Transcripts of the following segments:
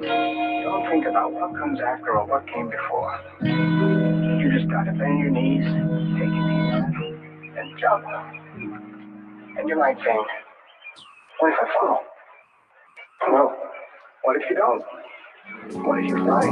Don't think about what comes after or what came before. You just gotta bend your knees, take it easy, and jump. And you might think, what if I fall? Well, what if you don't? What if you fly?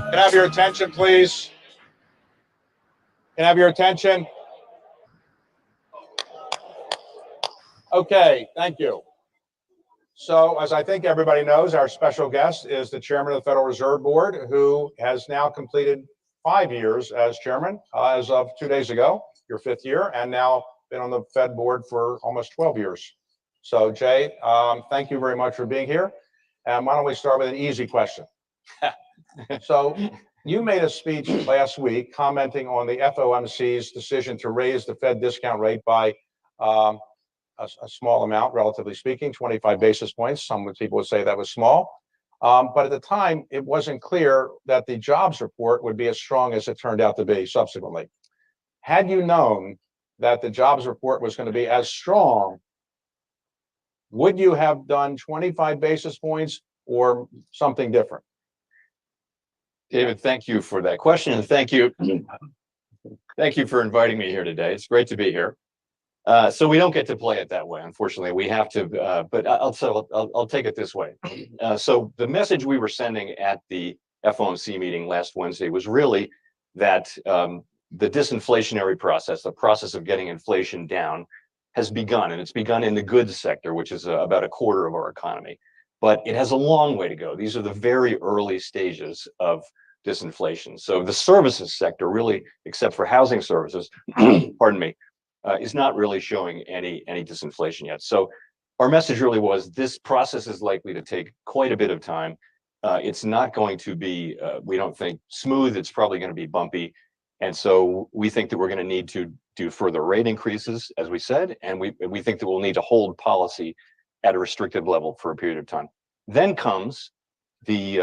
Can I have your attention, please? Can I have your attention? Okay, thank you. So, as I think everybody knows, our special guest is the chairman of the Federal Reserve Board, who has now completed 5 years as chairman as of 2 days ago, your 5th year, and now been on the Fed board for almost 12 years. So, Jay, thank you very much for being here. And why don't we start with an easy question? So, you made a speech last week commenting on the FOMC's decision to raise the Fed discount rate by a small amount, relatively speaking, 25 basis points. Some people would say that was small. But at the time, it wasn't clear that the jobs report would be as strong as it turned out to be subsequently. Had you known that the jobs report was going to be as strong, would you have done 25 basis points or something different? David, thank you for that question, and thank you for inviting me here today. It's great to be here. So we don't get to play it that way, unfortunately. We have to, but I'll take it this way. So the message we were sending at the FOMC meeting last Wednesday was really that the disinflationary process, the process of getting inflation down, has begun, and it's begun in the goods sector, which is about a quarter of our economy. But it has a long way to go. These are the very early stages of disinflation. So the services sector, really, except for housing services, pardon me, is not really showing any disinflation yet. So our message really was this process is likely to take quite a bit of time. It's not going to be, we don't think, smooth. It's probably going to be bumpy. And so we think that we're going to need to do further rate increases, as we said, and we think that we'll need to hold policy at a restrictive level for a period of time. Then comes the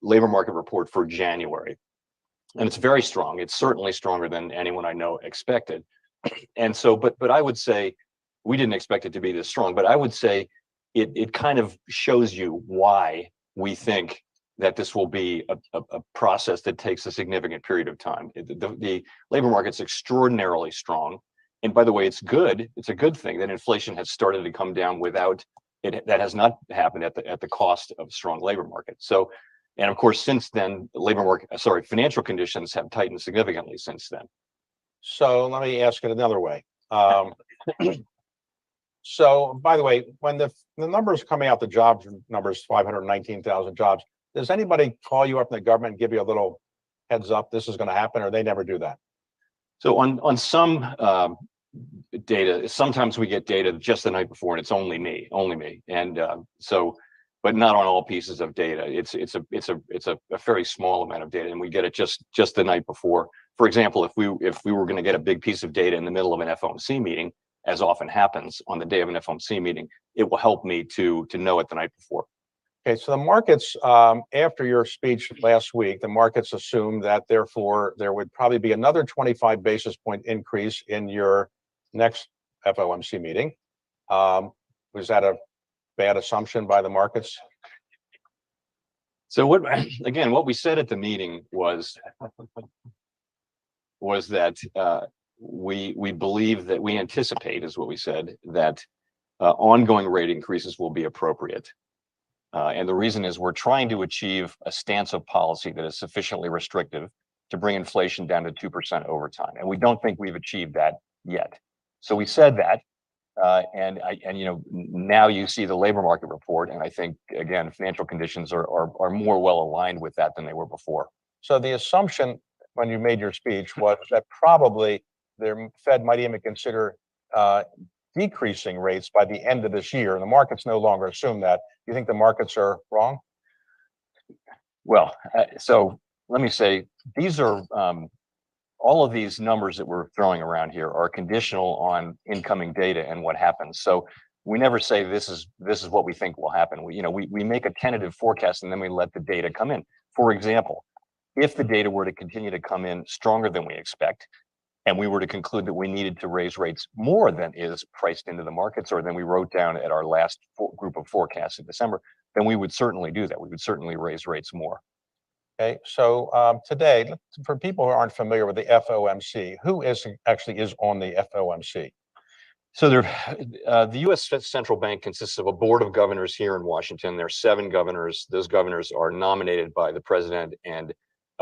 labor market report for January, and it's very strong. It's certainly stronger than anyone I know expected. And so, but I would say we didn't expect it to be this strong. But I would say it kind of shows you why we think that this will be a process that takes a significant period of time. The labor market's extraordinarily strong. And by the way, it's good. It's a good thing that inflation has started to come down without it. That has not happened at the cost of a strong labor market. So, and of course, since then, financial conditions have tightened significantly since then. So let me ask it another way. So, by the way, when the numbers coming out, the jobs numbers, 519,000 jobs, does anybody call you up in the government and give you a little heads up, this is going to happen, or they never do that? So on some data, sometimes we get data just the night before, and it's only me, and but not on all pieces of data. It's a very small amount of data, and we get it just the night before. For example, if we were going to get a big piece of data in the middle of an FOMC meeting, as often happens on the day of an FOMC meeting, it will help me to know it the night before. Okay, so the markets, after your speech last week, the markets assumed that therefore there would probably be another 25 basis point increase in your next FOMC meeting. Was that a bad assumption by the markets? So what we said at the meeting was that we believe that we anticipate, is what we said, that ongoing rate increases will be appropriate. And the reason is we're trying to achieve a stance of policy that is sufficiently restrictive to bring inflation down to 2% over time. And we don't think we've achieved that yet. So we said that, and now you see the labor market report, and I think, again, financial conditions are more well aligned with that than they were before. So the assumption when you made your speech was that probably the Fed might even consider decreasing rates by the end of this year, and the markets no longer assume that. Do you think the markets are wrong? Well, so let me say, these are all of these numbers that we're throwing around here are conditional on incoming data and what happens. So we never say this is what we think will happen. We make a tentative forecast and then we let the data come in. For example, if the data were to continue to come in stronger than we expect, and we were to conclude that we needed to raise rates more than is priced into the markets, or than we wrote down at our last group of forecasts in December, then we would certainly do that. We would certainly raise rates more. Okay, so today, for people who aren't familiar with the FOMC, who actually is on the FOMC? So the U.S. Central Bank consists of a board of governors here in Washington. There are 7 governors. Those governors are nominated by the president and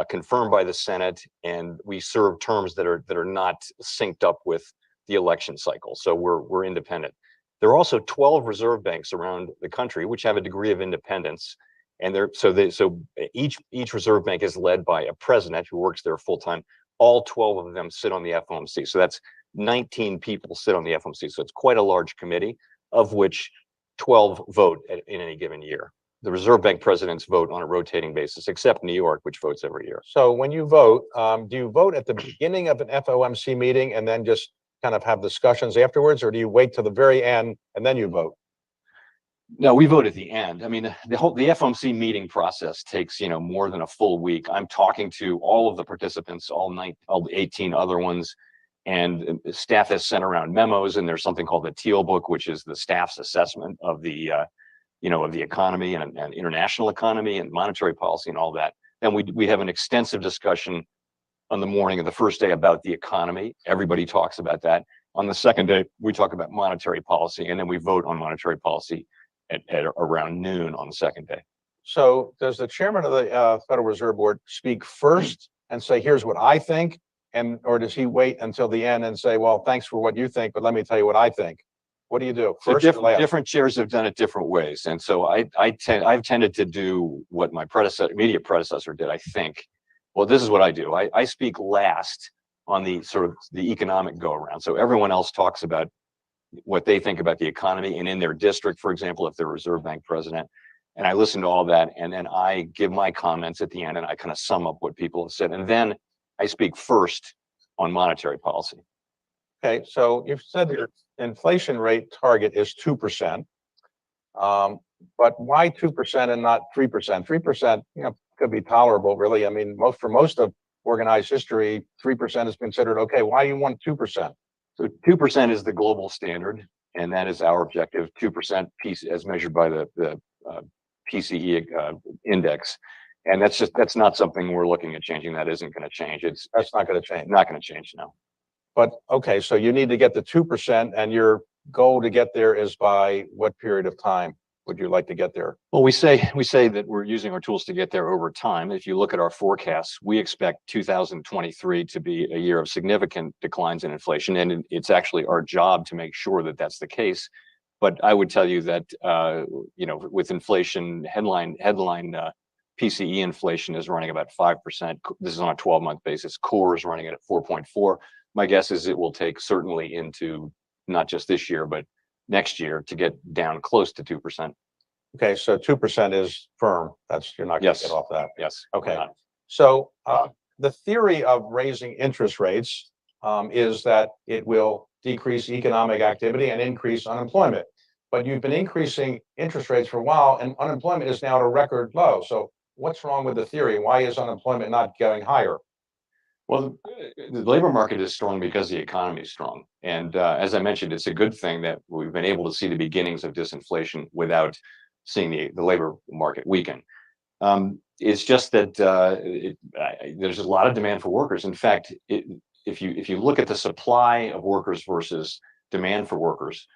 confirmed by the Senate, and we serve terms that are not synced up with the election cycle. So we're independent. There are also 12 reserve banks around the country which have a degree of independence, and so each reserve bank is led by a president who works there full time. All 12 of them sit on the FOMC. So that's 19 people sit on the FOMC. So it's quite a large committee, of which 12 vote in any given year. The Reserve Bank presidents vote on a rotating basis, except New York, which votes every year. So when you vote, do you vote at the beginning of an FOMC meeting and then just kind of have discussions afterwards, or do you wait till the very end and then you vote? No, we vote at the end. I mean, the FOMC meeting process takes, more than a full week. I'm talking to all of the participants, all 18 other ones, and staff has sent around memos, and there's something called the Teal Book, which is the staff's assessment of the, of the economy and international economy and monetary policy and all that. Then we have an extensive discussion on the morning of the first day about the economy. Everybody talks about that. On the second day, we talk about monetary policy, and then we vote on monetary policy at around noon on the second day. So does the chairman of the Federal Reserve Board speak first and say, here's what I think? Or does he wait until the end and say, well, thanks for what you think, but let me tell you what I think? What do you do? First, different chairs have done it different ways. And so I've tended to do what my immediate predecessor did, I think. Well, this is what I do. I speak last on the sort of the economic go around. So everyone else talks about what they think about the economy and in their district, for example, if they're Reserve Bank president. And I listen to all that, and then I give my comments at the end, and I kind of sum up what people have said. And then I speak first on monetary policy. Okay, so you've said your inflation rate target is 2%. But why 2% and not 3%? 3%, could be tolerable, really. I mean, for most of organized history, 3% is considered okay. Why do you want 2%? So 2% is the global standard, and that is our objective. 2% piece as measured by the PCE index, and that's not something we're looking at changing. That isn't going to change. That's not going to change. Not going to change, no. But okay, so you need to get the 2%, and your goal to get there is by what period of time would you like to get there? Well, we say that we're using our tools to get there over time. If you look at our forecasts, we expect 2023 to be a year of significant declines in inflation, and it's actually our job to make sure that that's the case. But I would tell you that with inflation headline PCE inflation is running about 5%. This is on a 12-month basis. Core is running at 4.4. My guess is it will take certainly into not just this year, but next year to get down close to 2%. Okay, so 2% is firm. You're not going to get off that. Yes. Okay. So the theory of raising interest rates is that it will decrease economic activity and increase unemployment. But you've been increasing interest rates for a while, and unemployment is now at a record low. So what's wrong with the theory? Why is unemployment not going higher? Well, the labor market is strong because the economy is strong. And as I mentioned, it's a good thing that we've been able to see the beginnings of disinflation without seeing the labor market weaken. It's just that there's a lot of demand for workers. In fact, if you look at the supply of workers versus demand for workers,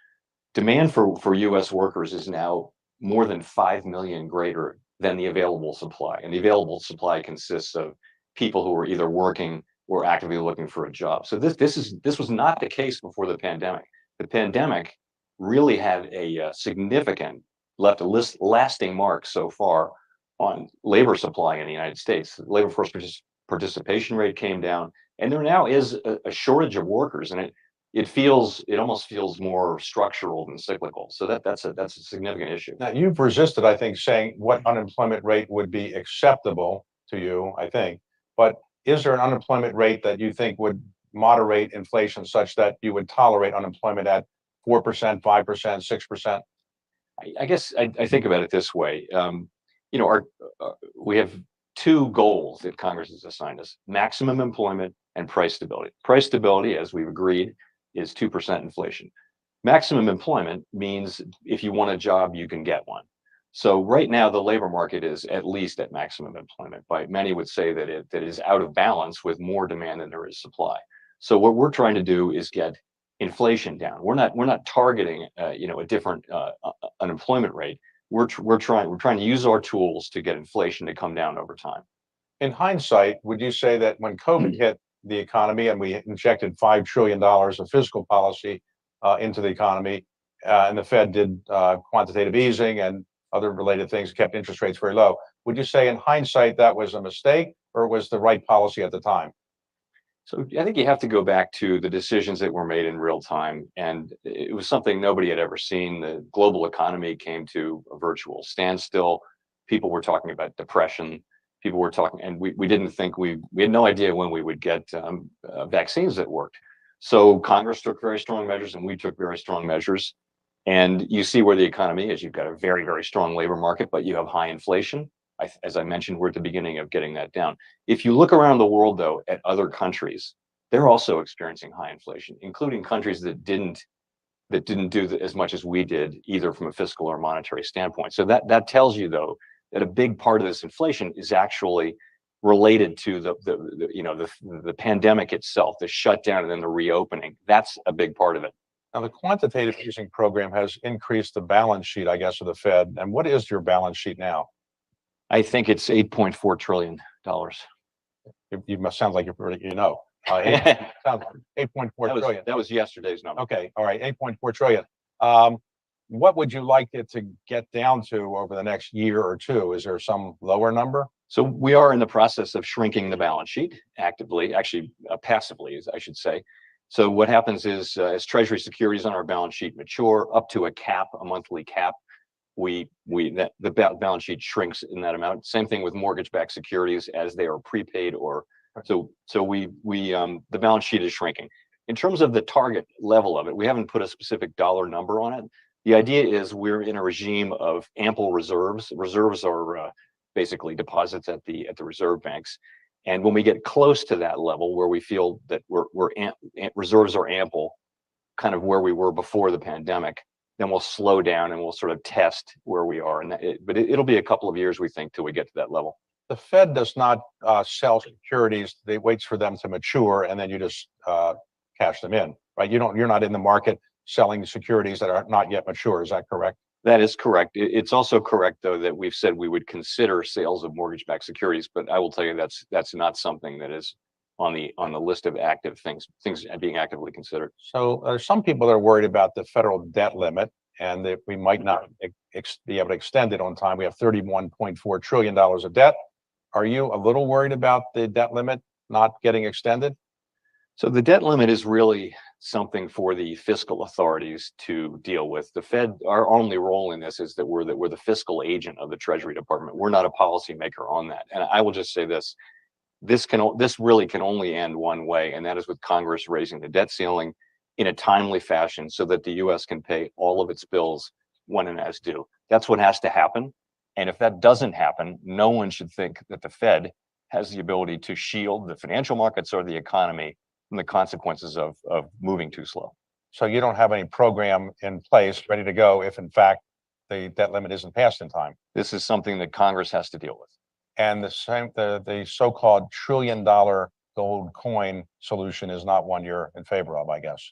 demand for U.S. workers is now more than 5 million greater than the available supply. And the available supply consists of people who are either working or actively looking for a job. So this was not the case before the pandemic. The pandemic really had a significant, left a lasting mark so far on labor supply in the United States. The labor force participation rate came down, and there now is a shortage of workers, and it almost feels more structural than cyclical. So that's a significant issue. Now, you've resisted, I think, saying what unemployment rate would be acceptable to you, I think. But is there an unemployment rate that you think would moderate inflation such that you would tolerate unemployment at 4%, 5%, 6%? I guess I think about it this way. We have two goals that Congress has assigned us: maximum employment and price stability. Price stability, as we've agreed, is 2% inflation. Maximum employment means if you want a job, you can get one. So right now, the labor market is at least at maximum employment. But many would say that it is out of balance with more demand than there is supply. So what we're trying to do is get inflation down. We're not targeting a different unemployment rate. We're trying to use our tools to get inflation to come down over time. In hindsight, would you say that when COVID hit the economy and we injected $5 trillion of fiscal policy into the economy, and the Fed did quantitative easing and other related things, kept interest rates very low, would you say in hindsight that was a mistake, or was the right policy at the time? So I think you have to go back to the decisions that were made in real time, and it was something nobody had ever seen. The global economy came to a virtual standstill. People were talking about depression. People were talking, and we didn't think we had no idea when we would get vaccines that worked. So Congress took very strong measures and we took very strong measures. And you see where the economy is. You've got a very, very strong labor market, but you have high inflation. As I mentioned, we're at the beginning of getting that down. If you look around the world, though, at other countries, they're also experiencing high inflation, including countries that didn't do as much as we did, either from a fiscal or monetary standpoint. So that tells you, though, that a big part of this inflation is actually related to the pandemic itself, the shutdown and then the reopening. That's a big part of it. Now, the quantitative easing program has increased the balance sheet, I guess, of the Fed. And what is your balance sheet now? I think it's $8.4 trillion. You must sound like you know. 8.4 trillion. That was yesterday's number. Okay, all right, 8.4 trillion. What would you like it to get down to over the next year or two? Is there some lower number? So we are in the process of shrinking the balance sheet actively, actually passively, I should say. So what happens is as Treasury securities on our balance sheet mature up to a cap, a monthly cap, the balance sheet shrinks in that amount. Same thing with mortgage-backed securities as they are prepaid or so the balance sheet is shrinking. In terms of the target level of it, we haven't put a specific dollar number on it. The idea is we're in a regime of ample reserves. Reserves are basically deposits at the reserve banks. And when we get close to that level where we feel that reserves are ample, kind of where we were before the pandemic, then we'll slow down and we'll sort of test where we are. But it'll be a couple of years, we think, till we get to that level. The Fed does not sell securities. They waits for them to mature and then you just cash them in, right? You're not in the market selling securities that are not yet mature. Is that correct? That is correct. It's also correct, though, that we've said we would consider sales of mortgage-backed securities, but I will tell you that's not something that is on the list of active things being actively considered. So some people are worried about the federal debt limit and that we might not be able to extend it on time. We have $31.4 trillion of debt. Are you a little worried about the debt limit not getting extended? So the debt limit is really something for the fiscal authorities to deal with. The Fed, our only role in this is that we're the fiscal agent of the Treasury Department. We're not a policymaker on that. And I will just say this really can only end one way, and that is with Congress raising the debt ceiling in a timely fashion so that the U.S. can pay all of its bills when and as due. That's what has to happen. And if that doesn't happen, no one should think that the Fed has the ability to shield the financial markets or the economy from the consequences of moving too slow. So you don't have any program in place ready to go if, in fact, the debt limit isn't passed in time. This is something that Congress has to deal with. And the so-called $1 trillion gold coin solution is not one you're in favor of, I guess.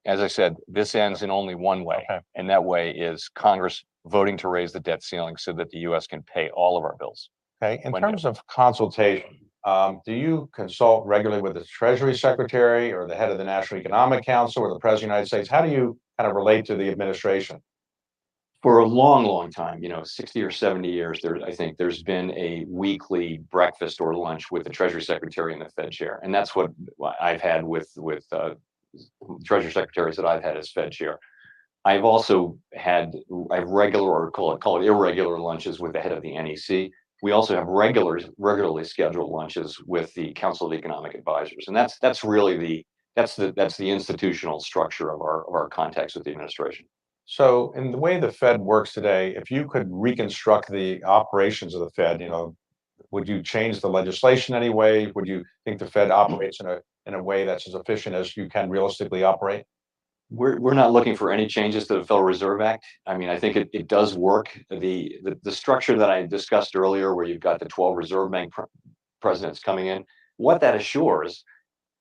As I said, this ends in only one way, and that way is Congress voting to raise the debt ceiling so that the U.S. can pay all of our bills. Okay. In terms of consultation, do you consult regularly with the Treasury Secretary or the head of the National Economic Council or the President of the United States? How do you kind of relate to the administration? For a long, long time, 60 or 70 years, I think there's been a weekly breakfast or lunch with the Treasury Secretary and the Fed chair. And that's what I've had with Treasury Secretaries that I've had as Fed chair. I've also had regular or call it irregular lunches with the head of the NEC. We also have regularly scheduled lunches with the Council of Economic Advisors, and that's really the institutional structure of our contacts with the administration. So, in the way the Fed works today, if you could reconstruct the operations of the Fed, would you change the legislation anyway? Would you think the Fed operates in a way that's as efficient as you can realistically operate? We're not looking for any changes to the Federal Reserve Act. I mean, I think it does work. The structure that I discussed earlier, where you've got the 12 Reserve Bank presidents coming in, what that assures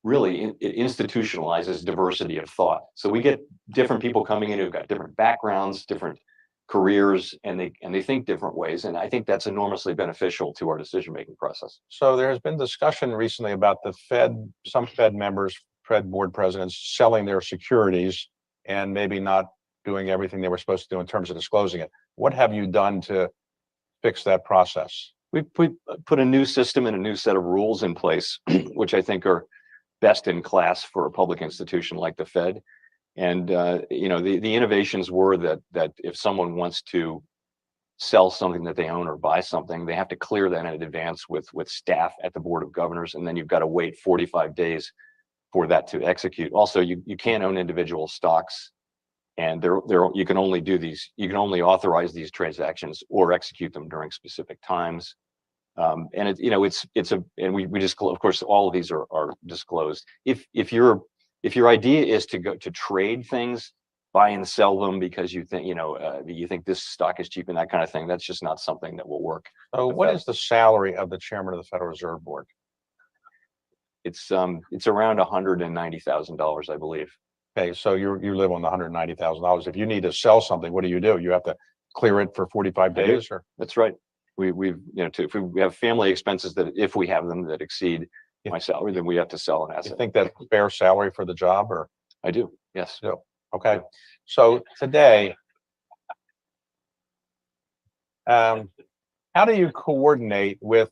really it institutionalizes diversity of thought. So we get different people coming in who've got different backgrounds, different careers, and they think different ways. And I think that's enormously beneficial to our decision-making process. So there has been discussion recently about the Fed, some Fed members, Fed board presidents selling their securities and maybe not doing everything they were supposed to do in terms of disclosing it. What have you done to fix that process? We put a new system and a new set of rules in place, which I think are best in class for a public institution like the Fed. And the innovations were that if someone wants to sell something that they own or buy something, they have to clear that in advance with staff at the Board of Governors, and then you've got to wait 45 days for that to execute. Also, you can't own individual stocks, and you can only do these. You can only authorize these transactions or execute them during specific times. And and we disclose, of course, all of these are disclosed. If your idea is to go to trade things, buy and sell them because you think you think this stock is cheap and that kind of thing, that's just not something that will work. So what is the salary of the chairman of the Federal Reserve Board? It's around $190,000, I believe. Okay, so you live on the $190,000. If you need to sell something, what do? You have to clear it for 45 days, or? That's right. We've if we have family expenses that, if we have them, that exceed my salary, then we have to sell an asset. You think that's fair salary for the job, or? I do. Yes. So, okay. So today, how do you coordinate with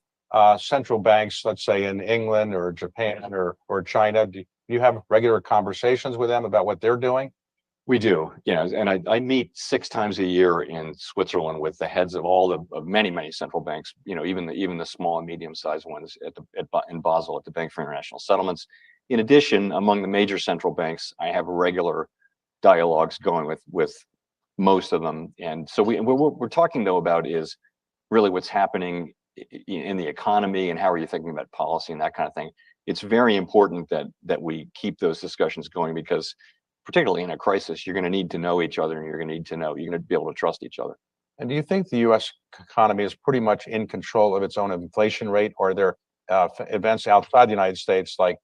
central banks, let's say in England or Japan or China? Do you have regular conversations with them about what they're doing? We do, and I meet 6 times a year in Switzerland with the heads of of many central banks. Even the small and medium-sized ones in Basel at the Bank for International Settlements. In addition, among the major central banks, I have regular dialogues going with most of them, and so what we're talking though about is really what's happening in the economy and how are you thinking about policy and that kind of thing. It's very important that we keep those discussions going, because particularly in a crisis, you're going to need to know each other, and you're going to be able to trust each other. And do you think the U.S. economy is pretty much in control of its own inflation rate, or are there events outside the United States, like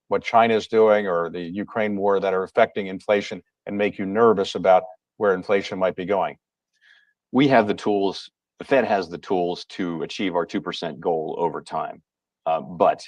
what China is doing or the Ukraine war, that are affecting inflation and make you nervous about where inflation might be going? We have the tools. The Fed has the tools to achieve our 2% goal over time, but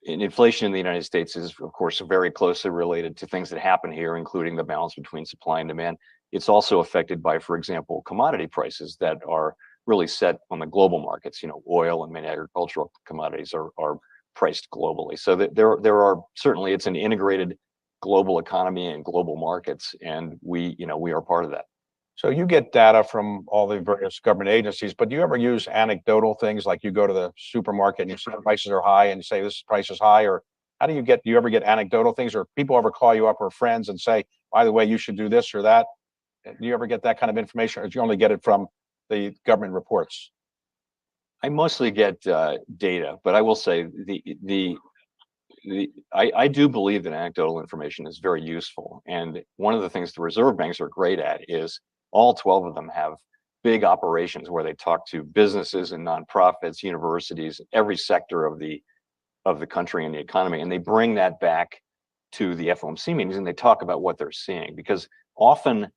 inflation in the United States is, of course, very closely related to things that happen here, including the balance between supply and demand. It's also affected by, for example, commodity prices that are really set on the global markets. Oil and many agricultural commodities are priced globally. So that there are certainly, it's an integrated global economy and global markets, and we are part of that. So you get data from all the various government agencies, but do you ever use anecdotal things, like you go to the supermarket and you see the prices are high and you say this price is high? Or how do you ever get anecdotal things, or people ever call you up, or friends, and say, by the way, you should do this or that? Do you ever get that kind of information, or do you only get it from the government reports? I mostly get data, but I will say I do believe that anecdotal information is very useful. And one of the things the reserve banks are great at is all 12 of them have big operations where they talk to businesses and nonprofits, universities, every sector of the country and the economy, and they bring that back to the FOMC meetings and they talk about what they're seeing. Because often,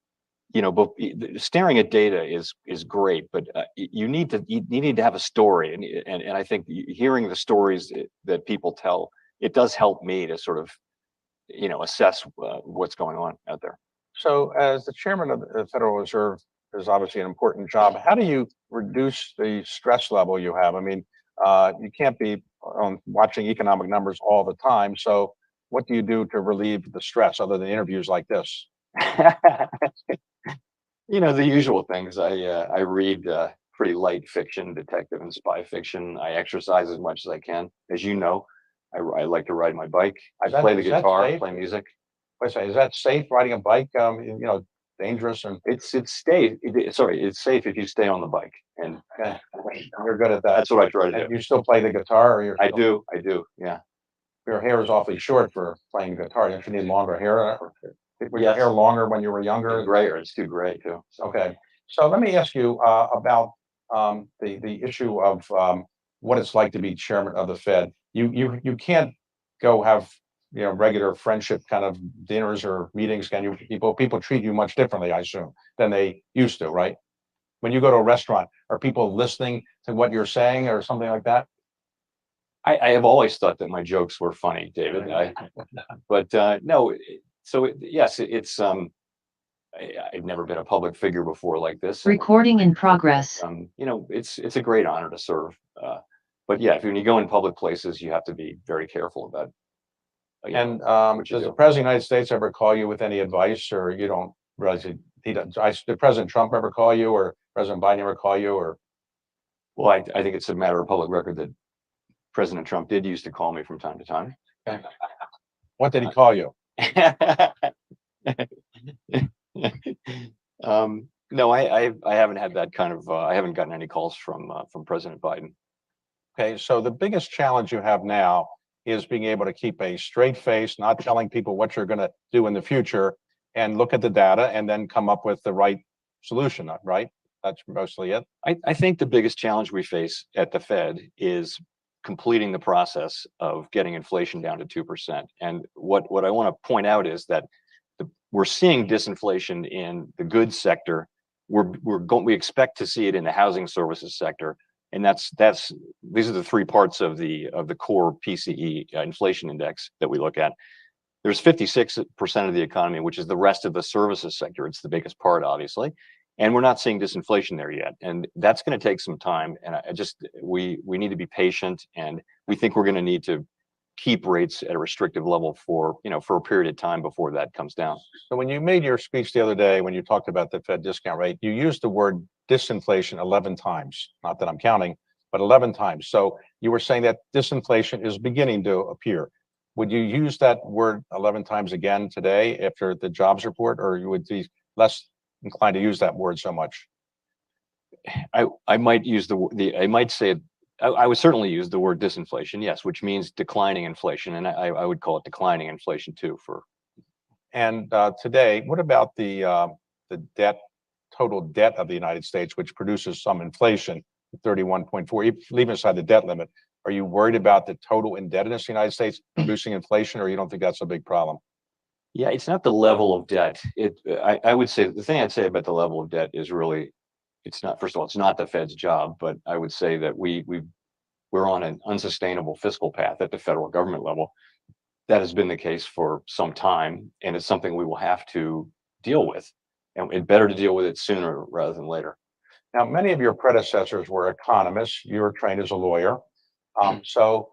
staring at data is great, but you need to have a story, and I think hearing the stories that people tell, it does help me to sort of assess what's going on out there. So as the chairman of the Federal Reserve, is obviously an important job. How do you reduce the stress level you have? I mean, you can't be watching economic numbers all the time. So what do you do to relieve the stress other than interviews like this? The usual things. I read pretty light fiction, detective and spy fiction. I exercise as much as I can. As you know, I like to ride my bike. I play the guitar, play music. Wait a second, is that safe, riding a bike? Dangerous, and it's safe. It's safe if you stay on the bike, and you're good at that. That's what I try to do. You still play the guitar, or I do. Yeah. Your hair is awfully short for playing guitar. Don't you need longer hair? Was your hair longer when you were younger? Grayer. It's too gray too. Okay. So let me ask you about the issue of what it's like to be chairman of the Fed. You can't go have regular friendship kind of dinners or meetings. Can you? People treat you much differently, I assume, than they used to, right? When you go to a restaurant, are people listening to what you're saying or something like that? I have always thought that my jokes were funny, David. But no. So yes, it's I've never been a public figure before like this. Recording in progress. It's a great honor to serve. But yeah, when you go in public places, you have to be very careful about. And does the President of the United States ever call you with any advice, or you don't realize it? Did President Trump ever call you, or President Biden ever call you, or? Well, I think it's a matter of public record that President Trump did used to call me from time to time. Okay. What did he call you? No, I haven't had that kind of, I haven't gotten any calls from President Biden. Okay, so the biggest challenge you have now is being able to keep a straight face, not telling people what you're going to do in the future, and look at the data and then come up with the right solution, right? That's mostly it. I think the biggest challenge we face at the Fed is completing the process of getting inflation down to 2%. And what I want to point out is that we're seeing disinflation in the goods sector. We expect to see it in the housing services sector. And these are the three parts of the core PCE inflation index that we look at. There's 56% of the economy, which is the rest of the services sector. It's the biggest part, obviously. And we're not seeing disinflation there yet. And that's going to take some time. And we need to be patient. And we think we're going to need to keep rates at a restrictive level for a period of time before that comes down. So when you made your speech the other day, when you talked about the Fed discount rate, you used the word disinflation 11 times. Not that I'm counting, but 11 times. So you were saying that disinflation is beginning to appear. Would you use that word 11 times again today after the jobs report, or you would be less inclined to use that word so much? I might use I might say I would certainly use the word disinflation, yes, which means declining inflation, and I would call it declining inflation too. And today, what about the total debt of the United States, which produces some inflation, 31.4, leaving aside the debt limit? Are you worried about the total indebtedness of the United States producing inflation, or you don't think that's a big problem? Yeah, it's not the level of debt. I would say the thing I'd say about the level of debt is really, it's not, first of all, it's not the Fed's job, but I would say that we're on an unsustainable fiscal path at the federal government level. That has been the case for some time, and it's something we will have to deal with. And it's better to deal with it sooner rather than later. Now, many of your predecessors were economists. You were trained as a lawyer. So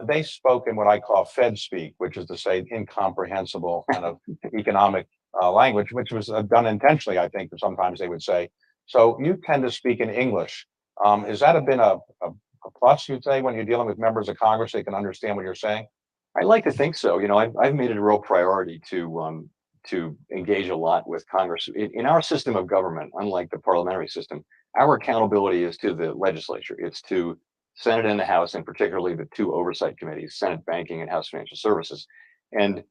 they spoke in what I call Fed speak, which is to say incomprehensible kind of economic language, which was done intentionally, I think, sometimes they would say. So you tend to speak in English. Has that been a plus, you'd say, when you're dealing with members of Congress, they can understand what you're saying? I like to think so. I've made it a real priority to engage a lot with Congress. In our system of government, unlike the parliamentary system, our accountability is to the legislature. It's to Senate and the House, and particularly the two oversight committees, Senate Banking and House Financial Services. And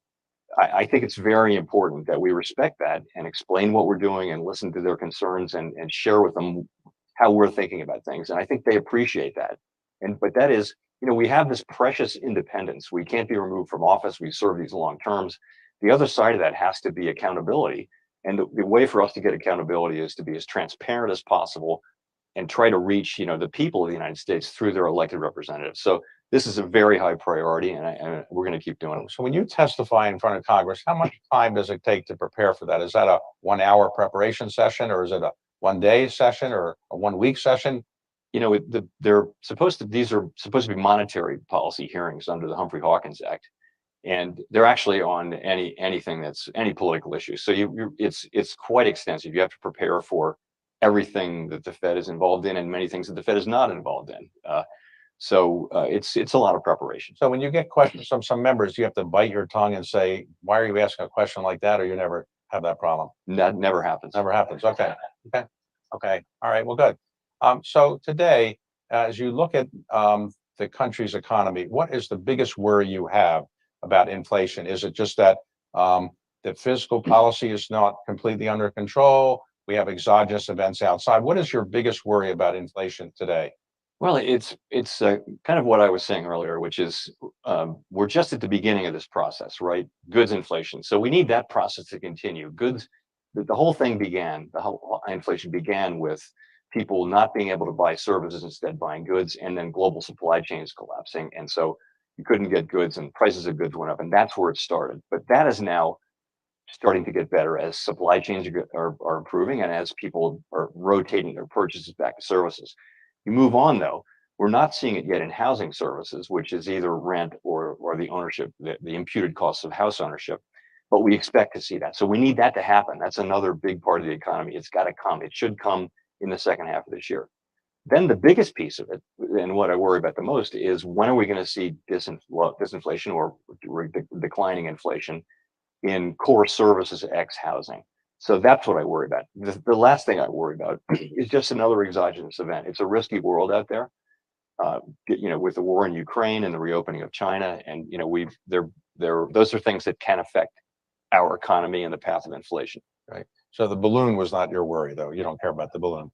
I think it's very important that we respect that and explain what we're doing and listen to their concerns and share with them how we're thinking about things. And I think they appreciate that. But that is, we have this precious independence. We can't be removed from office. We serve these long terms. The other side of that has to be accountability. And the way for us to get accountability is to be as transparent as possible and try to reach, the people of the United States through their elected representatives. So this is a very high priority, and we're going to keep doing it. So when you testify in front of Congress, how much time does it take to prepare for that? Is that a 1 hour preparation session, or is it a 1 day session, or a 1 week session? These are supposed to be monetary policy hearings under the Humphrey-Hawkins Act, and they're actually on anything that's any political issue. So it's quite extensive. You have to prepare for everything that the Fed is involved in, and many things that the Fed is not involved in. So it's a lot of preparation. So when you get questions from some members, you have to bite your tongue and say, "Why are you asking a question like that?" Or you never have that problem? That never happens. Never happens. Okay. All right. Well, good. So today, as you look at the country's economy, what is the biggest worry you have about inflation? Is it just that the fiscal policy is not completely under control? We have exogenous events outside. What is your biggest worry about inflation today? Well, it's kind of what I was saying earlier, which is we're just at the beginning of this process, right? Goods inflation. So we need that process to continue. The whole inflation began with people not being able to buy services, instead buying goods, and then global supply chains collapsing. And so you couldn't get goods, and prices of goods went up, and that's where it started. But that is now starting to get better as supply chains are improving and as people are rotating their purchases back to services. You move on, though, we're not seeing it yet in housing services, which is either rent or the ownership, the imputed costs of house ownership. But we expect to see that. So we need that to happen. That's another big part of the economy. It's got to come. It should come in the second half of this year. Then the biggest piece of it, and what I worry about the most, is when are we going to see disinflation or declining inflation in core services X housing? So that's what I worry about. The last thing I worry about is just another exogenous event. It's a risky world out there, with the war in Ukraine and the reopening of China, and those are things that can affect our economy and the path of inflation. Right. So the balloon was not your worry, though. You don't care about the balloon.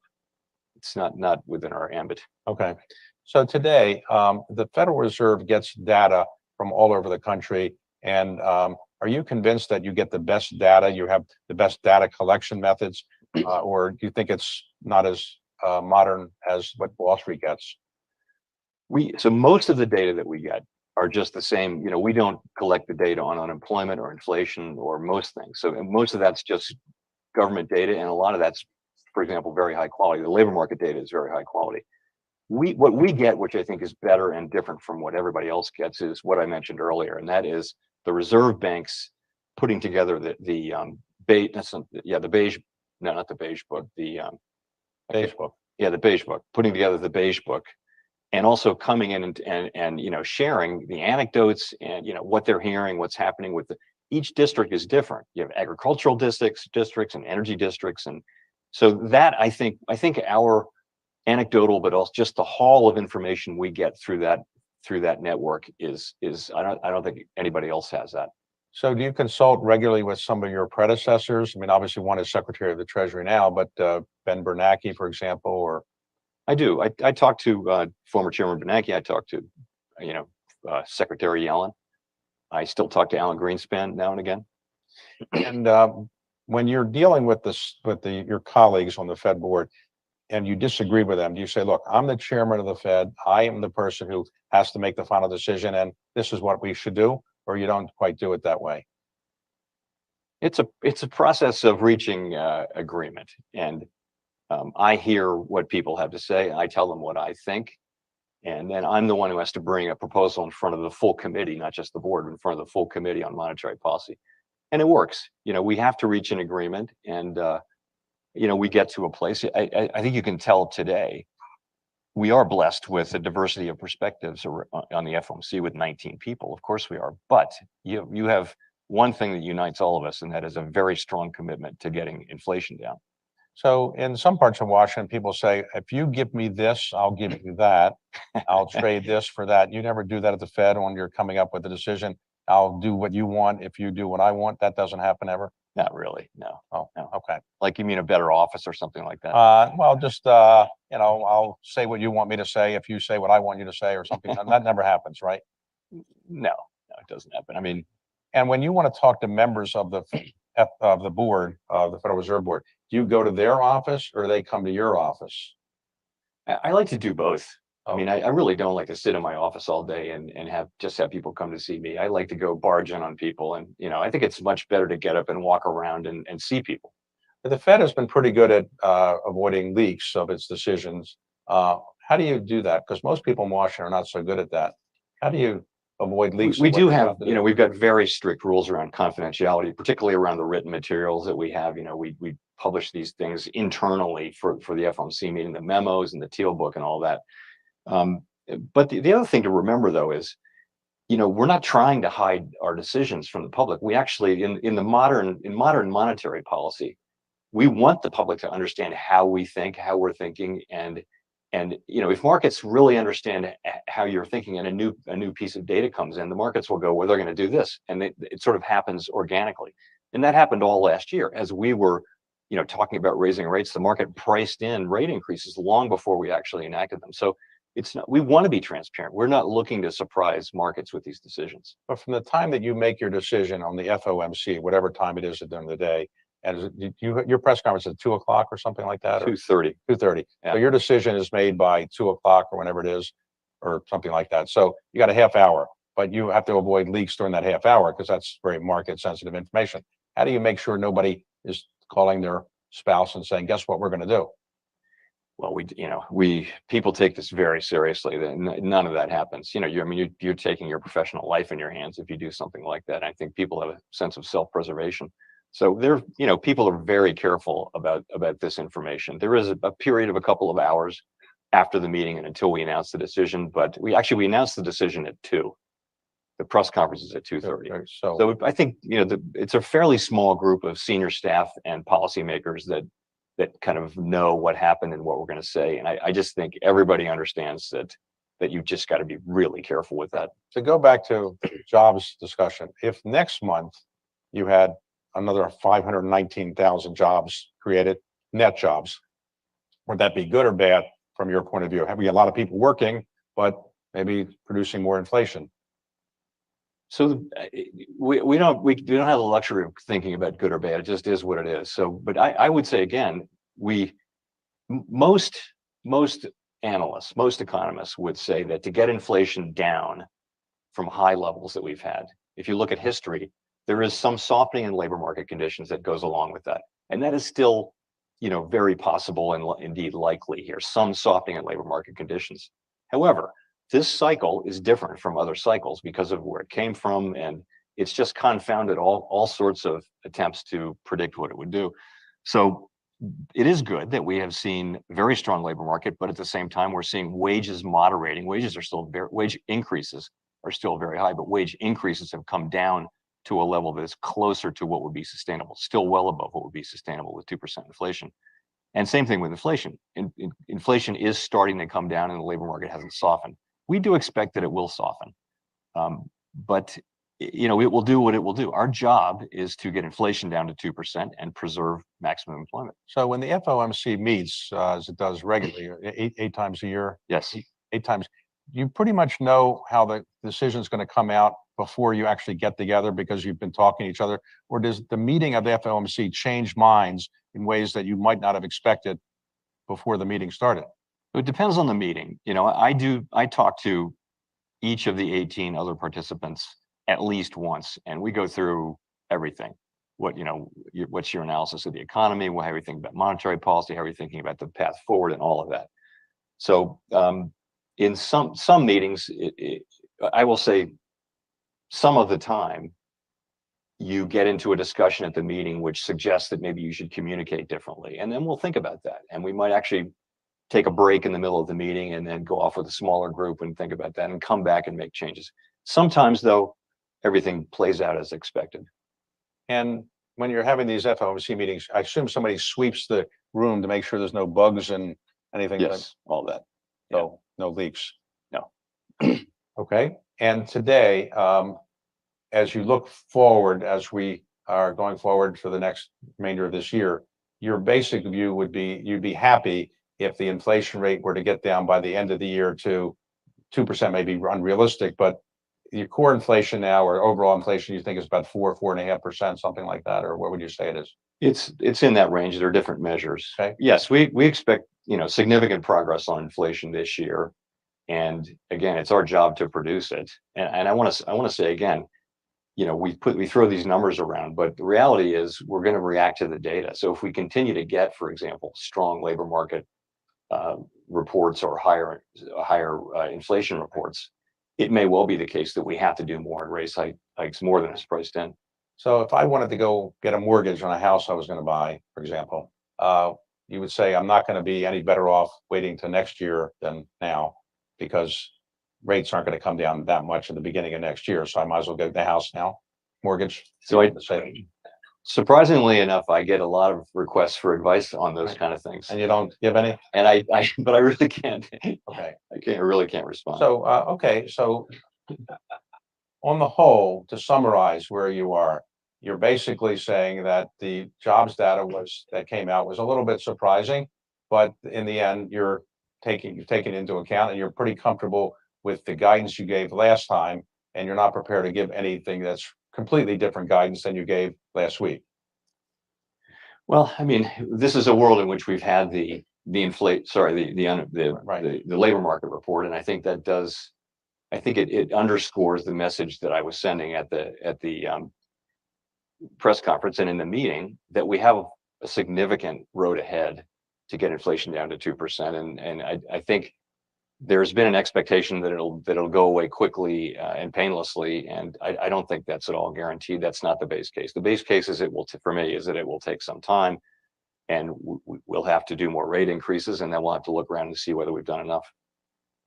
It's not within our ambit. Okay. So today, the Federal Reserve gets data from all over the country, and are you convinced that you get the best data, you have the best data collection methods, or do you think it's not as modern as what Wall Street gets? So most of the data that we get are just the same. We don't collect the data on unemployment or inflation or most things. So most of that's just government data, and a lot of that's, for example, very high quality. The labor market data is very high quality. What we get, which I think is better and different from what everybody else gets, is what I mentioned earlier, and that is the reserve banks putting together the beige book, putting together the beige book, and also coming in and sharing the anecdotes and what they're hearing, what's happening with each district is different. You have agricultural districts and energy districts, and so that I think our anecdotal, but also just the haul of information we get through that network is I don't think anybody else has that. So do you consult regularly with some of your predecessors? I mean, obviously one is Secretary of the Treasury now, but Ben Bernanke, for example, or? I do. I talk to former Chairman Bernanke. I talk to, Secretary Yellen. I still talk to Alan Greenspan now and again. And when you're dealing with your colleagues on the Fed board, and you disagree with them, do you say, look, I'm the chairman of the Fed, I am the person who has to make the final decision, and this is what we should do, or you don't quite do it that way? It's a process of reaching agreement, and I hear what people have to say. I tell them what I think, and then I'm the one who has to bring a proposal in front of the full committee, not just the board, but in front of the full committee on monetary policy. And it works. We have to reach an agreement, and we get to a place. I think you can tell today we are blessed with a diversity of perspectives on the FOMC with 19 people. Of course we are, but you have one thing that unites all of us, and that is a very strong commitment to getting inflation down. So in some parts of Washington, people say, if you give me this, I'll give you that. I'll trade this for that. You never do that at the Fed when you're coming up with a decision. I'll do what you want if you do what I want. That doesn't happen ever? Not really, no. Oh, no. Okay. Like you mean a better office or something like that? Well, just, I'll say what you want me to say if you say what I want you to say or something. That never happens, right? No, it doesn't happen. I mean, and when you want to talk to members of the board, the Federal Reserve Board, do you go to their office or they come to your office? I like to do both. Oh. I mean, I really don't like to sit in my office all day and have people come to see me. I like to go barge in on people, and I think it's much better to get up and walk around and see people. The Fed has been pretty good at avoiding leaks of its decisions. How do you do that? Because most people in Washington are not so good at that. How do you avoid leaks? We do have, we've got very strict rules around confidentiality, particularly around the written materials that we have. We publish these things internally for the FOMC meeting, the memos and the Teal book and all that. But the other thing to remember, though, is, we're not trying to hide our decisions from the public. We actually, in modern monetary policy, we want the public to understand how we think, how we're thinking, and if markets really understand how you're thinking and a new piece of data comes in, the markets will go, well, they're going to do this, and it sort of happens organically. And that happened all last year as we were, talking about raising rates. The market priced in rate increases long before we actually enacted them. So we want to be transparent. We're not looking to surprise markets with these decisions. But from the time that you make your decision on the FOMC, whatever time it is at the end of the day, and your press conference at 2 o'clock or something like that? 2:30. 2:30. Yeah. So your decision is made by 2 o'clock or whenever it is, or something like that. So you got a half hour, but you have to avoid leaks during that half hour because that's very market sensitive information. How do you make sure nobody is calling their spouse and saying, guess what we're going to do? Well, people take this very seriously. None of that happens. You're taking your professional life in your hands if you do something like that. I think people have a sense of self-preservation. So people are very careful about this information. There is a period of a couple of hours after the meeting and until we announce the decision. But we announced the decision at 2. The press conference is at 2:30. Okay, so So I think, it's a fairly small group of senior staff and policymakers that kind of know what happened and what we're going to say. And I just think everybody understands that you've just got to be really careful with that. to go back to jobs discussion, if next month you had another 519,000 jobs created, net jobs, would that be good or bad from your point of view? Have we a lot of people working, but maybe producing more inflation? So we don't have the luxury of thinking about good or bad. It just is what it is. So, but I would say again, most analysts, most economists would say that to get inflation down from high levels that we've had, if you look at history, there is some softening in labor market conditions that goes along with that, and that is still, very possible and indeed likely here. Some softening in labor market conditions. However, this cycle is different from other cycles because of where it came from, and it's just confounded all sorts of attempts to predict what it would do. So it is good that we have seen very strong labor market, but at the same time, we're seeing wages moderating. Wage increases are still very high, but wage increases have come down to a level that is closer to what would be sustainable, still well above what would be sustainable with 2% inflation. And same thing with inflation. Inflation is starting to come down and the labor market hasn't softened. We do expect that it will soften, but it will do what it will do. Our job is to get inflation down to 2% and preserve maximum employment. So when the FOMC meets, as it does regularly, eight times a year, Yes. 8 times, you pretty much know how the decision is going to come out before you actually get together because you've been talking to each other? Or does the meeting of the FOMC change minds in ways that you might not have expected before the meeting started? It depends on the meeting. I talk to each of the 18 other participants at least once, and we go through everything. What's your analysis of the economy? How are you thinking about monetary policy? How are you thinking about the path forward and all of that? So in some meetings, I will say some of the time you get into a discussion at the meeting which suggests that maybe you should communicate differently, and then we'll think about that, and we might actually take a break in the middle of the meeting and then go off with a smaller group and think about that and come back and make changes. Sometimes though, everything plays out as expected. And when you're having these FOMC meetings, I assume somebody sweeps the room to make sure there's no bugs and anything. Yes, all that. So no leaks. No. Okay. And today, as you look forward, as we are going forward for the next remainder of this year, your basic view would be you'd be happy if the inflation rate were to get down by the end of the year to 2%, may be unrealistic, but your core inflation now or overall inflation, you think is about 4.5%, something like that, or what would you say it is? It's in that range. There are different measures. Okay. Yes, we expect significant progress on inflation this year, and again, it's our job to produce it. And I want to say again, we throw these numbers around, but the reality is we're going to react to the data. So if we continue to get, for example, strong labor market reports or higher inflation reports, it may well be the case that we have to do more and raise hikes more than is priced in. So if I wanted to go get a mortgage on a house I was going to buy, for example, you would say I'm not going to be any better off waiting till next year than now because rates aren't going to come down that much at the beginning of next year. So I might as well get the house now, mortgage. So surprisingly enough, I get a lot of requests for advice on those kind of things. And you don't give any? And but I really can't. Okay. I really can't respond. So, okay. So on the whole, to summarize where you are, you're basically saying that the jobs data that came out was a little bit surprising, but in the end, you've taken into account and you're pretty comfortable with the guidance you gave last time, and you're not prepared to give anything that's completely different guidance than you gave last week. Well, I mean, this is a world in which we've had the labor market report, and I think it underscores the message that I was sending at the press conference and in the meeting, that we have a significant road ahead to get inflation down to 2%, and I think there's been an expectation that it'll go away quickly and painlessly, and I don't think that's at all guaranteed. That's not the base case. The base case is for me is that it will take some time. And we'll have to do more rate increases, and then we'll have to look around and see whether we've done enough.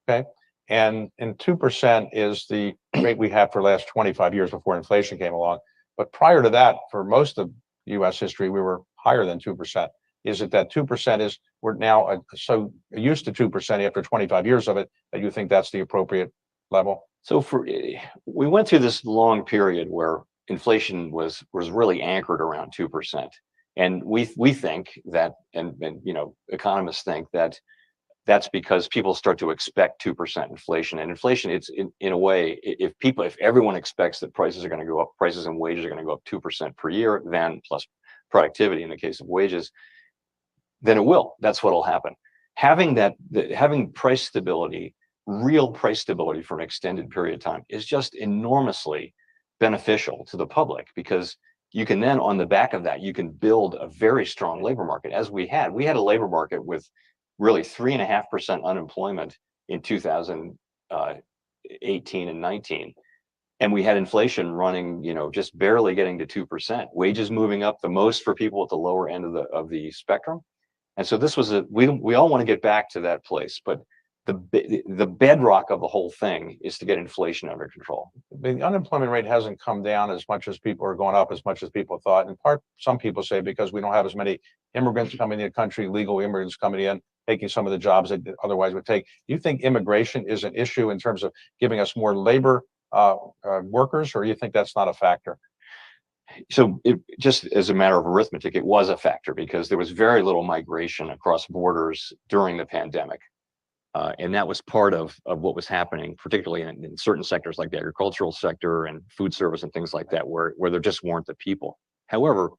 Okay. And 2% is the rate we had for the last 25 years before inflation came along. But prior to that, for most of U.S. history, we were higher than 2%. Is it that 2% is, we're now so used to 2% after 25 years of it, that you think that's the appropriate level? So we went through this long period where inflation was really anchored around 2%. And we think that, and you know, economists think that that's because people start to expect 2% inflation. And inflation, it's in a way, if everyone expects that prices are going to go up, prices and wages are going to go up 2% per year, then plus productivity in the case of wages, then it will. That's what will happen. Having price stability, real price stability for an extended period of time is just enormously beneficial to the public, because you can then, on the back of that, you can build a very strong labor market, as we had a labor market with really 3.5% unemployment in 2018 and 19. And we had inflation running, you know, just barely getting to 2%, wages moving up the most for people at the lower end of the spectrum. And so this was we all want to get back to that place, but the bedrock of the whole thing is to get inflation under control. The unemployment rate hasn't come down as much as people are going up as much as people thought. In part, some people say because we don't have as many immigrants coming in the country, legal immigrants coming in, taking some of the jobs that otherwise would take. Do you think immigration is an issue in terms of giving us more labor workers, or do you think that's not a factor? So just as a matter of arithmetic, it was a factor because there was very little migration across borders during the pandemic. And that was part of what was happening, particularly in certain sectors like the agricultural sector and food service and things like that, where there just weren't the people. However,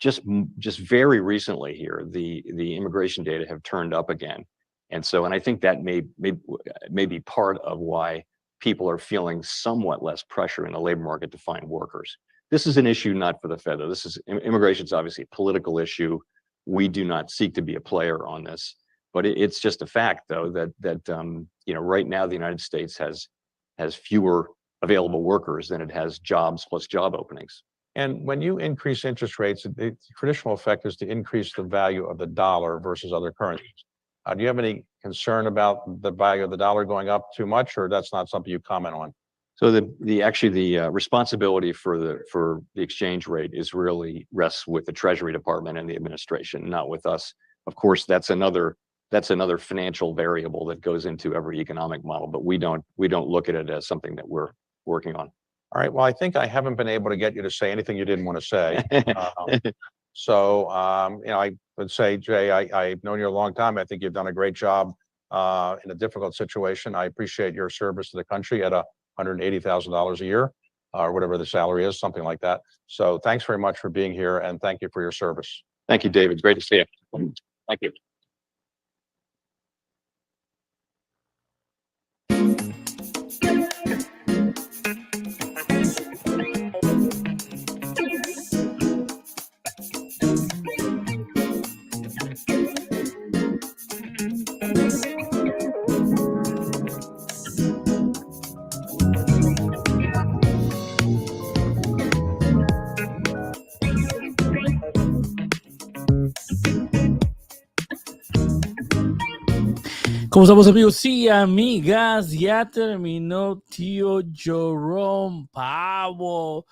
just very recently here, the immigration data have turned up again. And I think that may be part of why people are feeling somewhat less pressure in the labor market to find workers. This is an issue not for the Fed, though. Immigration is obviously a political issue. We do not seek to be a player on this. But it's just a fact, though, that you know, right now the United States has fewer available workers than it has jobs plus job openings. And when you increase interest rates, the traditional effect is to increase the value of the dollar versus other currencies. Do you have any concern about the value of the dollar going up too much, or that's not something you comment on? So the responsibility for the exchange rate really rests with the Treasury Department and the administration, not with us. Of course, that's another financial variable that goes into every economic model, but we don't look at it as something that we're working on. All right. Well, I think I haven't been able to get you to say anything you didn't want to say. So, you know, I would say, Jay, I've known you a long time. I think you've done a great job in a difficult situation. I appreciate your service to the country at $180,000 a year, or whatever the salary is, something like that. So thanks very much for being here, and thank you for your service. Thank you, David. Great to see you. Thank you. ¿Cómo estamos, amigos y amigas? Ya terminó tío Jerome, Powell.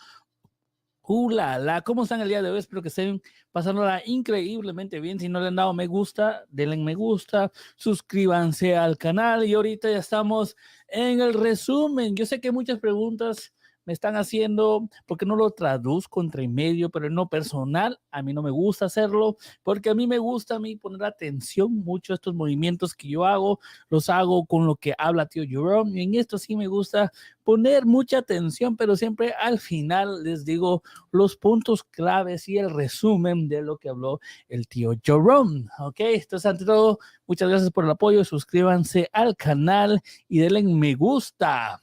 ¿Cómo están el día de hoy? Espero que estén pasándola increíblemente bien. Si no le han dado me gusta, denle me gusta, suscríbanse al canal. Y ahorita ya estamos en el resumen. Yo sé que muchas preguntas me están haciendo porque no lo traduzco entre medio, pero en lo personal a mí no me gusta hacerlo, porque a mí me gusta poner atención mucho a estos movimientos que yo hago, los hago con lo que habla tío Jerome, y en esto sí me gusta poner mucha atención, pero siempre al final les digo los puntos claves y el resumen de lo que habló el tío Jerome, ¿ok? Entonces, ante todo, muchas gracias por el apoyo, suscríbanse al canal y denle me gusta.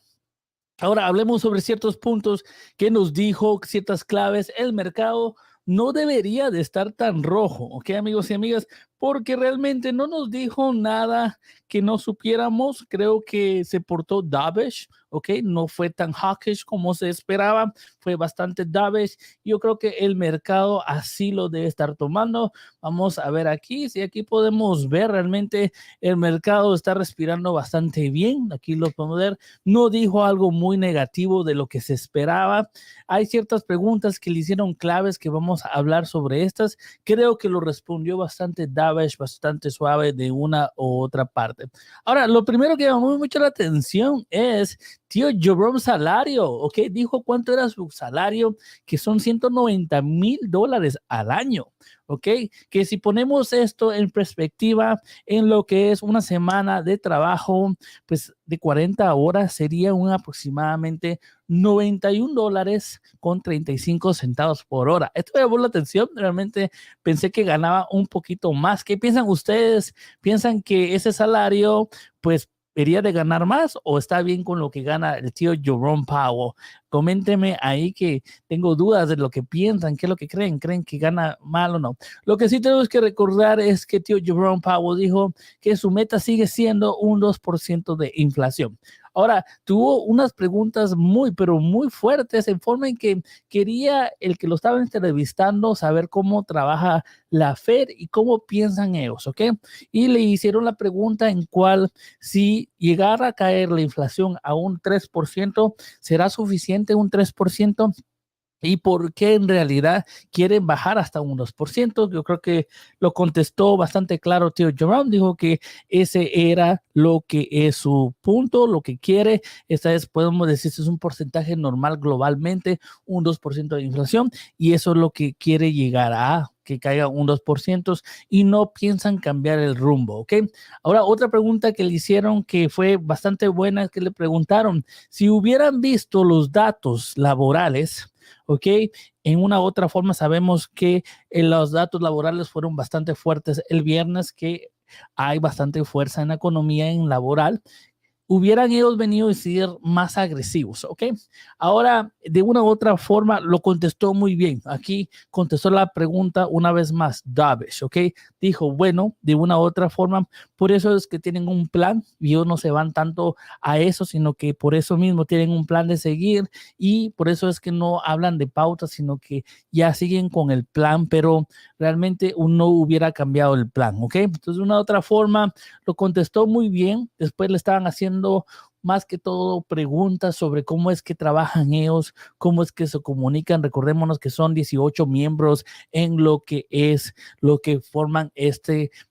Ahora hablemos sobre ciertos puntos que nos dijo, ciertas claves. El mercado no debería de estar tan rojo, ¿ok, amigos y amigas? porque realmente no nos dijo nada que no supiéramos. Creo que se portó dovish, ¿ok? No fue tan hawkish como se esperaba, fue bastante dovish. Yo creo que el mercado así lo debe estar tomando. Vamos a ver aquí, si aquí podemos ver realmente el mercado está respirando bastante bien. Aquí lo podemos ver. No dijo algo muy negativo de lo que se esperaba. Hay ciertas preguntas que le hicieron claves que vamos a hablar sobre estas. Creo que lo respondió bastante dovish, bastante suave de una u otra parte. Ahora, lo primero que llamó mucho la atención es tío Jerome salario, ¿ok? Dijo cuánto era su salario, que son $190,000 al año, ¿ok? Que si ponemos esto en perspectiva en lo que es una semana de trabajo, pues de 40 horas sería un aproximadamente $91.35 por hora. Esto me llamó la atención, realmente pensé que ganaba un poquito más. ¿Qué piensan ustedes? ¿Piensan que ese salario, pues, debería de ganar más o está bien con lo que gana el tío Jerome Powell? Coméntenme ahí que tengo dudas de lo que piensan, qué es lo que creen. ¿Creen que gana mal o no? Lo que sí tenemos que recordar es que tío Jerome Powell dijo que su meta sigue siendo un 2% de inflación. Ahora, tuvo unas preguntas muy, pero muy fuertes en forma en que quería el que lo estaba entrevistando saber cómo trabaja la Fed y cómo piensan ellos, ¿ok? Y le hicieron la pregunta en cuál, si llegara a caer la inflación a un 3%, ¿será suficiente un 3%? ¿Y por qué en realidad quieren bajar hasta un 2%? Yo creo que lo contestó bastante claro tío Jerome. Dijo que ese era lo que es su punto, lo que quiere. Esta vez podemos decir que es un porcentaje normal globalmente, un 2% de inflación, y eso es lo que quiere llegar a, que caiga un 2% y no piensan cambiar el rumbo, ¿ok? Ahora, otra pregunta que le hicieron que fue bastante buena, que le preguntaron si hubieran visto los datos laborales, ¿ok? En una u otra forma sabemos que los datos laborales fueron bastante fuertes el viernes, que hay bastante fuerza en la economía, en laboral. Hubieran ellos venido a ser más agresivos, ¿ok? Ahora, de una u otra forma, lo contestó muy bien. Aquí contestó la pregunta una vez más, dovish, ¿ok? Dijo, bueno, de una u otra forma, por eso es que tienen un plan y ellos no se van tanto a eso, sino que por eso mismo tienen un plan de seguir y por eso es que no hablan de pautas, sino que ya siguen con el plan, pero realmente no hubiera cambiado el plan, ¿ok? Entonces, de una u otra forma, lo contestó muy bien. Después le estaban haciendo más que todo preguntas sobre cómo es que trabajan ellos, cómo es que se comunican. Recordémonos que son 18 miembros en lo que es, lo que forman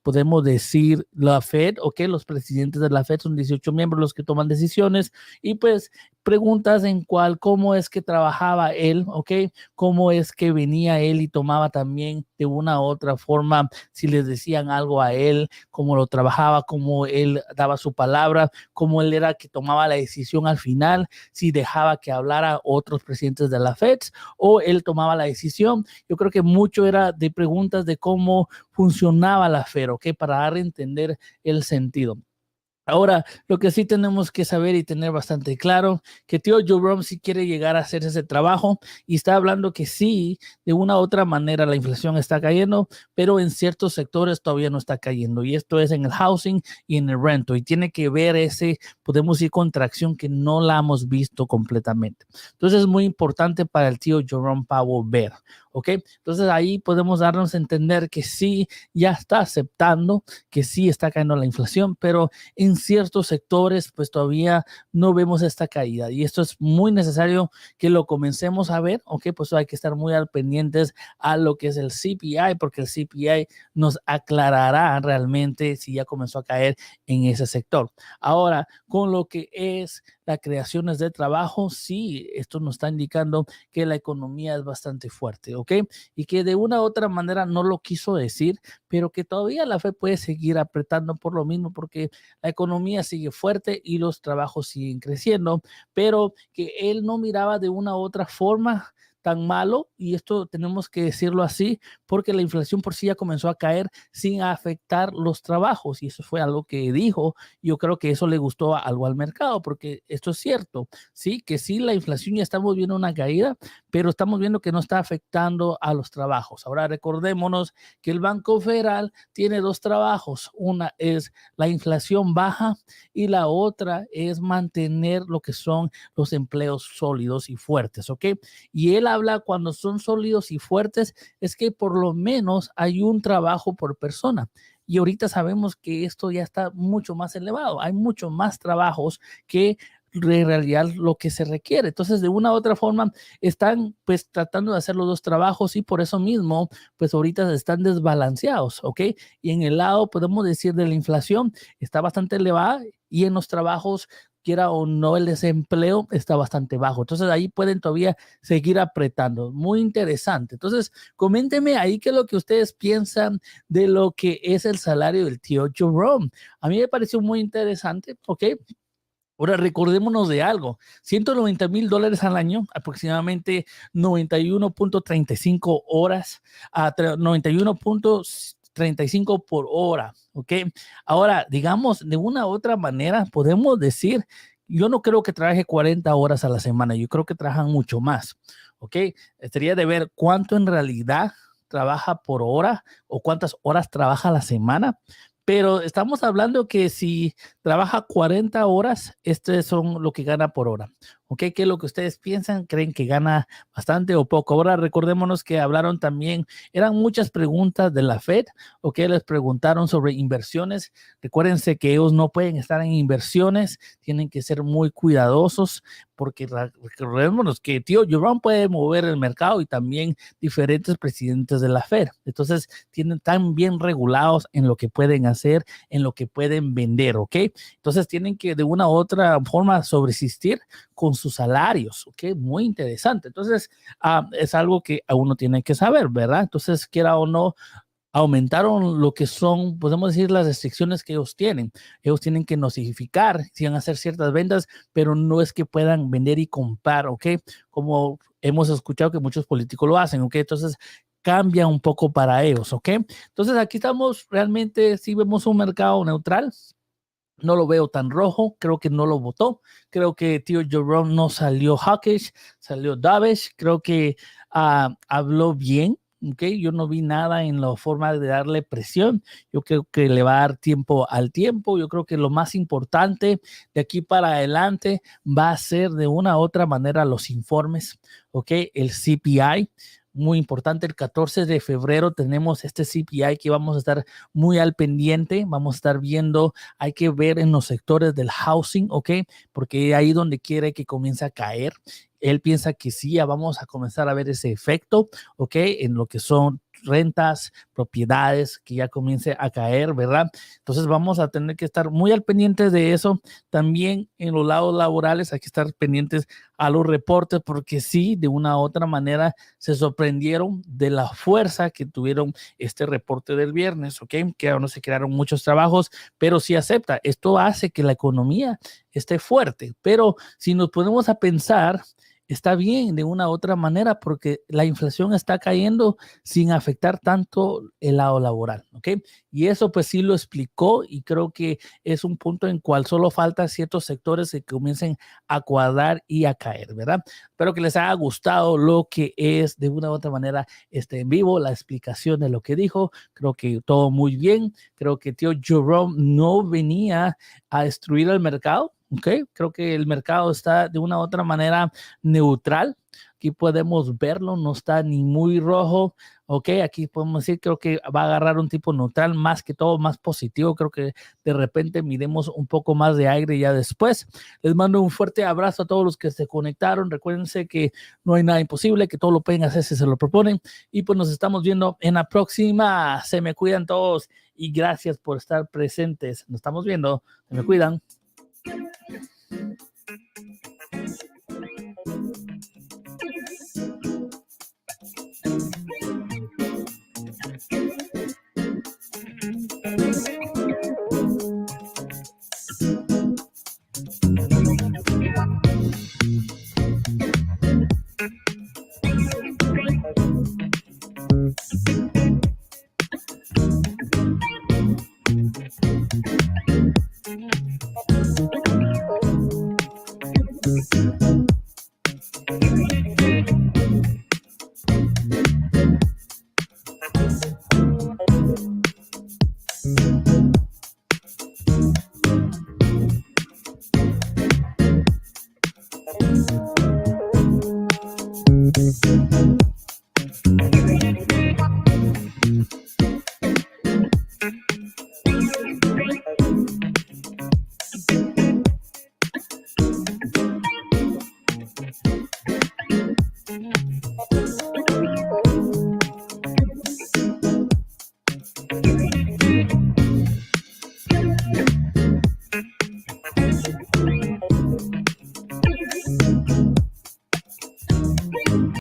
podemos decir, la Fed, ¿ok? Los presidentes de la Fed son 18 miembros los que toman decisiones y pues preguntas en cuál, cómo es que trabajaba él, ¿ok? Cómo es que venía él y tomaba también de una u otra forma, si les decían algo a él, cómo lo trabajaba, cómo él daba su palabra, cómo él era que tomaba la decisión al final, si dejaba que hablara otros presidentes de la Fed o él tomaba la decisión. Yo creo que mucho era de preguntas de cómo funcionaba la Fed, ¿ok? Para dar a entender el sentido. Ahora, lo que sí tenemos que saber y tener bastante claro, que tío Jerome sí quiere llegar a hacer ese trabajo y está hablando que sí, de una u otra manera la inflación está cayendo, pero en ciertos sectores todavía no está cayendo. Y esto es en el housing y en el rento. Y tiene que ver podemos decir, contracción que no la hemos visto completamente. Entonces es muy importante para el tío Jerome Powell ver, ¿ok? Entonces ahí podemos darnos a entender que sí, ya está aceptando que sí está cayendo la inflación, pero en ciertos sectores pues todavía no vemos esta caída y esto es muy necesario que lo comencemos a ver, ¿ok? Pues hay que estar muy al pendientes a lo que es el CPI, porque el CPI nos aclarará realmente si ya comenzó a caer en ese sector. Ahora, con lo que es las creaciones de trabajo, sí, esto nos está indicando que la economía es bastante fuerte, ¿ok? Y que de una u otra manera no lo quiso decir, pero que todavía la Fed puede seguir apretando por lo mismo, porque la economía sigue fuerte y los trabajos siguen creciendo, pero que él no miraba de una u otra forma tan malo, y esto tenemos que decirlo así, porque la inflación por sí ya comenzó a caer sin afectar los trabajos, y eso fue algo que dijo. Yo creo que eso le gustó algo al mercado, porque esto es cierto, sí, que sí, la inflación ya estamos viendo una caída, pero estamos viendo que no está afectando a los trabajos. Ahora recordémonos que el Banco Federal tiene dos trabajos. Una es la inflación baja y la otra es mantener lo que son los empleos sólidos y fuertes, ¿ok? Y él habla cuando son sólidos y fuertes es que por lo menos hay un trabajo por persona. Y ahorita sabemos que esto ya está mucho más elevado. Hay mucho más trabajos que en realidad lo que se requiere. Entonces, de una u otra forma, están pues tratando de hacer los dos trabajos y por eso mismo, pues ahorita están desbalanceados, ¿ok? Y en el lado, podemos decir, de la inflación, está bastante elevada y en los trabajos, quiera o no, el desempleo está bastante bajo. Entonces, ahí pueden todavía seguir apretando. Muy interesante. Entonces, coméntenme ahí qué es lo que ustedes piensan de lo que es el salario del tío Jerome. A mí me pareció muy interesante, ¿ok? Ahora recordémonos de algo, $190,000 al año, aproximadamente 91.35 horas, a 91.35 por hora, ¿ok? Ahora, digamos, de una u otra manera, podemos decir, yo no creo que trabaje 40 horas a la semana, yo creo que trabajan mucho más, ¿ok? Sería de ver cuánto en realidad trabaja por hora o cuántas horas trabaja a la semana, pero estamos hablando que si trabaja 40 horas, son lo que gana por hora. ¿Ok? ¿Qué es lo que ustedes piensan? ¿Creen que gana bastante o poco? Ahora recordémonos que hablaron también, eran muchas preguntas de la Fed, ¿ok? Les preguntaron sobre inversiones. Recuérdense que ellos no pueden estar en inversiones, tienen que ser muy cuidadosos porque recordémonos que tío Jerome puede mover el mercado y también diferentes presidentes de la Fed. Entonces, están bien regulados en lo que pueden hacer, en lo que pueden vender, ¿ok? Entonces, tienen que de una u otra forma sobreexistir con sus salarios, ¿ok? Muy interesante. Entonces, es algo que a uno tiene que saber, ¿verdad? Entonces, quiera o no, aumentaron lo que son, podemos decir, las restricciones que ellos tienen. Ellos tienen que notificar si van a hacer ciertas ventas, pero no es que puedan vender y comprar, ¿ok? Como hemos escuchado que muchos políticos lo hacen, ¿ok? Entonces, cambia un poco para ellos, ¿ok? Entonces, aquí estamos realmente, si vemos un mercado neutral. No lo veo tan rojo, creo que no lo votó. Creo que tío Jerome no salió hawkish, salió dovish. Creo que habló bien, ¿ok? Yo no vi nada en la forma de darle presión. Yo creo que le va a dar tiempo al tiempo. Yo creo que lo más importante de aquí para adelante va a ser de una u otra manera los informes, ¿ok? El CPI. Muy importante, el 14 de febrero tenemos este CPI que vamos a estar muy al pendiente, vamos a estar viendo, hay que ver en los sectores del housing, ¿ok? Porque ahí donde quiere que comience a caer. Él piensa que sí, ya vamos a comenzar a ver ese efecto, ¿ok? En lo que son rentas, propiedades, que ya comience a caer, ¿verdad? Entonces vamos a tener que estar muy al pendiente de eso. También en los lados laborales hay que estar pendientes a los reportes porque sí, de una u otra manera se sorprendieron de la fuerza que tuvieron este reporte del viernes, ¿ok? Que aún no se crearon muchos trabajos, pero sí acepta. Esto hace que la economía esté fuerte, pero si nos ponemos a pensar, está bien de una u otra manera porque la inflación está cayendo sin afectar tanto el lado laboral, ¿ok? Y eso pues sí lo explicó y creo que es un punto en cual solo falta ciertos sectores que comiencen a cuadrar y a caer, ¿verdad? Espero que les haya gustado lo que es de una u otra manera en vivo, la explicación de lo que dijo. Creo que todo muy bien. Creo que tío Jerome no venía a destruir el mercado. Okay, creo que el mercado está de una u otra manera neutral. Aquí podemos verlo, no está ni muy rojo. Ok, aquí podemos decir, creo que va a agarrar un tipo neutral, más que todo, más positivo. Creo que de repente miremos un poco más de aire ya después. Les mando un fuerte abrazo a todos los que se conectaron. Recuérdense que no hay nada imposible, que todo lo pueden hacer si se lo proponen. Y pues nos estamos viendo en la próxima. Se me cuidan todos y gracias por estar presentes. Nos estamos viendo. Se me cuidan.